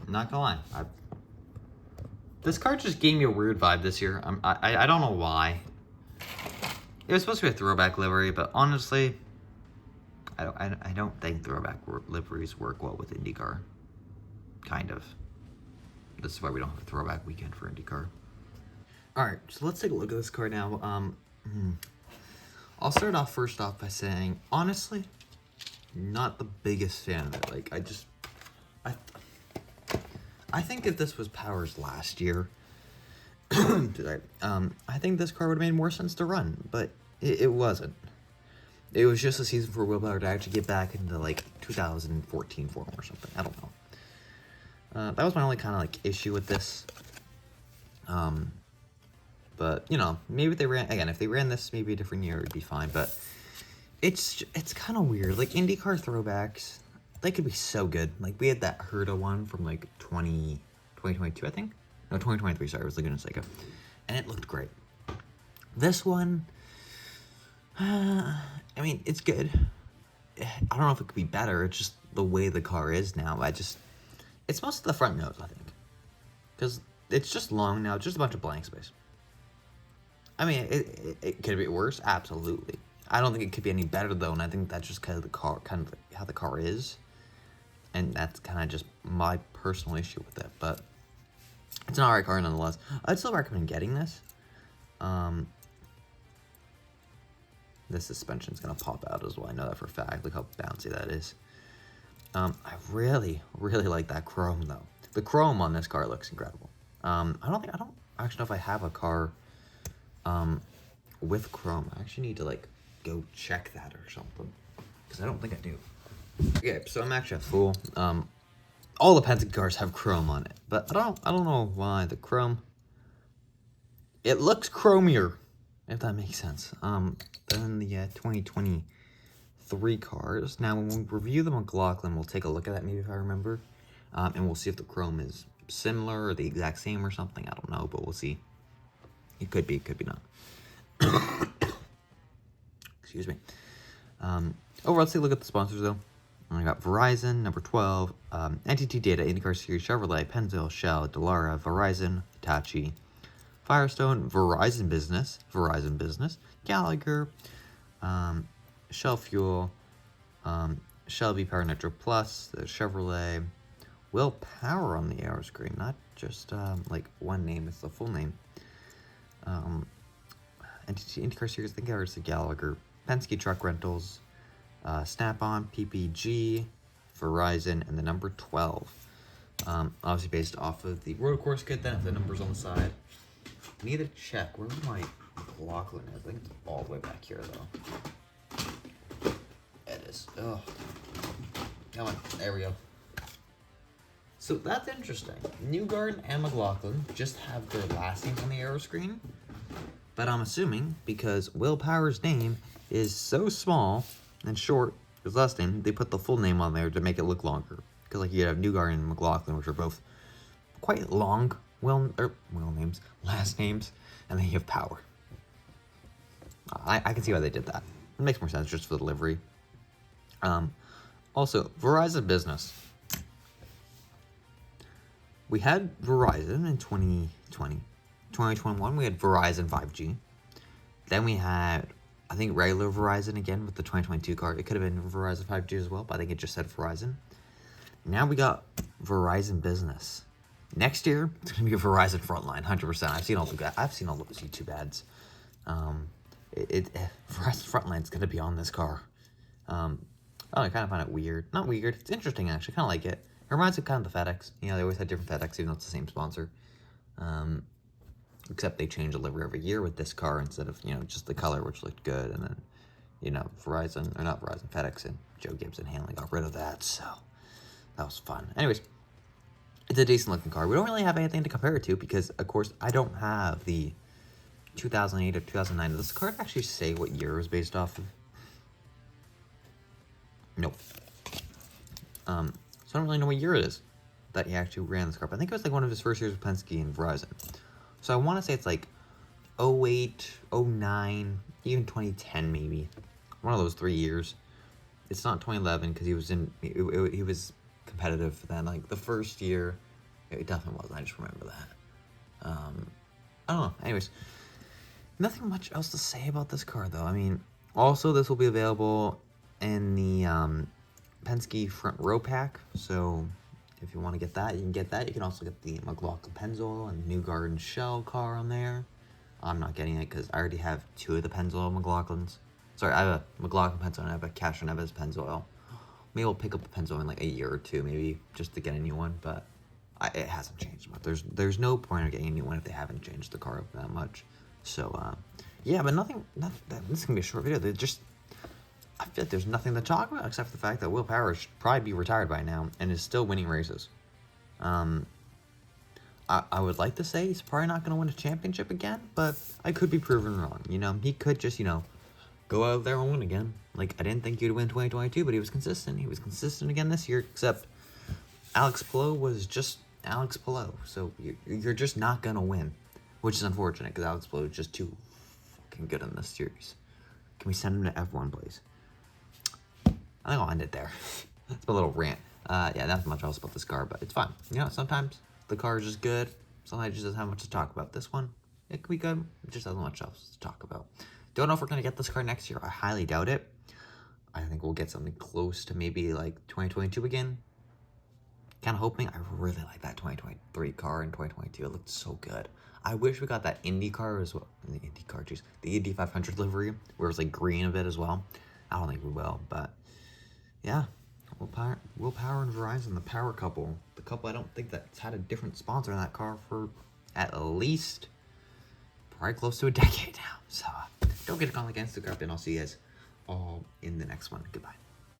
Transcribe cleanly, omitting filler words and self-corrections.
Not gonna lie. This car just gave me a weird vibe this year. I don't know why. It was supposed to be a throwback livery, but honestly, I don't think throwback liveries work well with IndyCar. Kind of. This is why we don't have a throwback weekend for IndyCar. Alright, so let's take a look at this car now. I'll start off first off by saying, honestly, not the biggest fan of it. Like, I think if this was Power's last year, I think this car would have made more sense to run, but it wasn't. It was just a season for Will Power to actually get back into, like, 2014 form or something. I don't know. That was my only kind of, like, issue with this. But, you know, maybe if they ran this maybe a different year, it'd be fine. But it's kind of weird. Like, IndyCar throwbacks, they could be so good. Like, we had that Herta one from, like, 2022, I think? No, 2023, sorry, I was looking at Seiko. And it looked great. This one, I mean, it's good. I don't know if it could be better. It's just the way the car is now. It's mostly the front nose, I think. Because it's just long now, just a bunch of blank space. I mean, it could be worse, absolutely. I don't think it could be any better though, and I think that's just kind of how the car is, and that's kind of just my personal issue with it. But it's an alright car nonetheless. I'd still recommend getting this. This suspension's gonna pop out as well. I know that for a fact. Look how bouncy that is. I really like that chrome though. The chrome on this car looks incredible. I don't actually know if I have a car with chrome. I actually need to like go check that or something, because I don't think I do. Okay, so I'm actually a fool. All the Penske cars have chrome on it, but I don't know why the chrome. It looks chromier, if that makes sense. Than the 2023 cars. Now, when we review the McLaughlin, we'll take a look at that maybe if I remember, and we'll see if the chrome is similar or the exact same or something. I don't know, but we'll see. It could be not. Excuse me. Overall, let's take a look at the sponsors, though. I got Verizon, number 12, NTT Data, IndyCar Series, Chevrolet, Pennzoil, Shell, Dallara, Verizon, Hitachi, Firestone, Verizon Business, Gallagher, Shell Fuel, Shell V-Power Nitro Plus, the Chevrolet, Will Power on the arrow screen, not just like one name, it's the full name. IndyCar Series, I think I already said Gallagher, Penske Truck Rentals, Snap-on, PPG, Verizon, and the number 12. Obviously based off of the road course kit, then the numbers on the side. I need to check where my McLaughlin is. I think it's all the way back here, though. It is. Oh. Come on. There we go. So that's interesting. Newgarden and McLaughlin just have their last names on the arrow screen. But I'm assuming because Will Power's name is so small and short, his last name, they put the full name on there to make it look longer. Because like you have Newgarden and McLaughlin, which are both quite long names, last names, and then you have Power. I can see why they did that. It makes more sense just for the livery. Also, Verizon Business. We had Verizon in 2020. 2021, we had Verizon 5G. Then we had, I think, regular Verizon again with the 2022 car. It could have been Verizon 5G as well, but I think it just said Verizon. Now we got Verizon Business. Next year, it's going to be a Verizon Frontline, 100%. I've seen all those YouTube ads. Verizon Frontline's going to be on this car. I kind of find it weird. Not weird. It's interesting, actually. Kind of like it. It reminds me of kind of the FedEx. You know, they always had different FedEx, even though it's the same sponsor. Except they changed the livery every year with this car instead of, you know, just the color, which looked good. And then, you know, FedEx and Joe Gibbs and Hanley got rid of that. So that was fun. Anyways, it's a decent looking car. We don't really have anything to compare it to because, of course, I don't have the 2008 or 2009. Does this card actually say what year it was based off of? Nope. So I don't really know what year it is that he actually ran this car. But I think it was like one of his first years with Penske and Verizon. So I want to say it's like 08, 09, even 2010 maybe. One of those 3 years. It's not 2011 because he was competitive then. Like the first year It definitely was. I just remember that. I don't know. Anyways, nothing much else to say about this car, though. I mean, also, this will be available in the Penske front row pack. So if you want to get that, you can get that. You can also get the McLaughlin Pennzoil and New Garden Shell car on there. I'm not getting it because I already have 2 of the Pennzoil McLaughlins. Sorry, I have a McLaughlin Pennzoil and I have a Castro Neves Pennzoil. Maybe we'll pick up the Pennzoil in like a year or 2, maybe, just to get a new one, but it hasn't changed much. There's no point of getting a new one if they haven't changed the car up that much. So, yeah, but nothing, this is going to be a short video. I feel like there's nothing to talk about except for the fact that Will Power should probably be retired by now and is still winning races. I would like to say he's probably not going to win a championship again, but I could be proven wrong. He could just, go out there and win again. Like, I didn't think he'd win 2022, but he was consistent. He was consistent again this year, except Alex Palou was just Alex Palou. So you're just not going to win, which is unfortunate because Alex Palou is just too fucking good in this series. Can we send him to F1, please? I think I'll end it there. It's a little rant. Yeah, not much else about this car, but it's fine. Sometimes the car is just good. Sometimes it just doesn't have much to talk about. This one, it could be good. It just doesn't have much else to talk about. Don't know if we're going to get this car next year. I highly doubt it. I think we'll get something close to maybe like 2022 again. Kind of hoping. I really like that 2023 car in 2022. It looked so good. I wish we got that Indycar as well. The Indycar, jeez. The Indy 500 livery, where it was like green a bit as well. I don't think we will, but yeah. Will Power and Verizon, the power couple. The couple I don't think that's had a different sponsor in that car for at least probably close to a decade now. So don't get a call against the grab, and I'll see you guys all in the next one. Goodbye.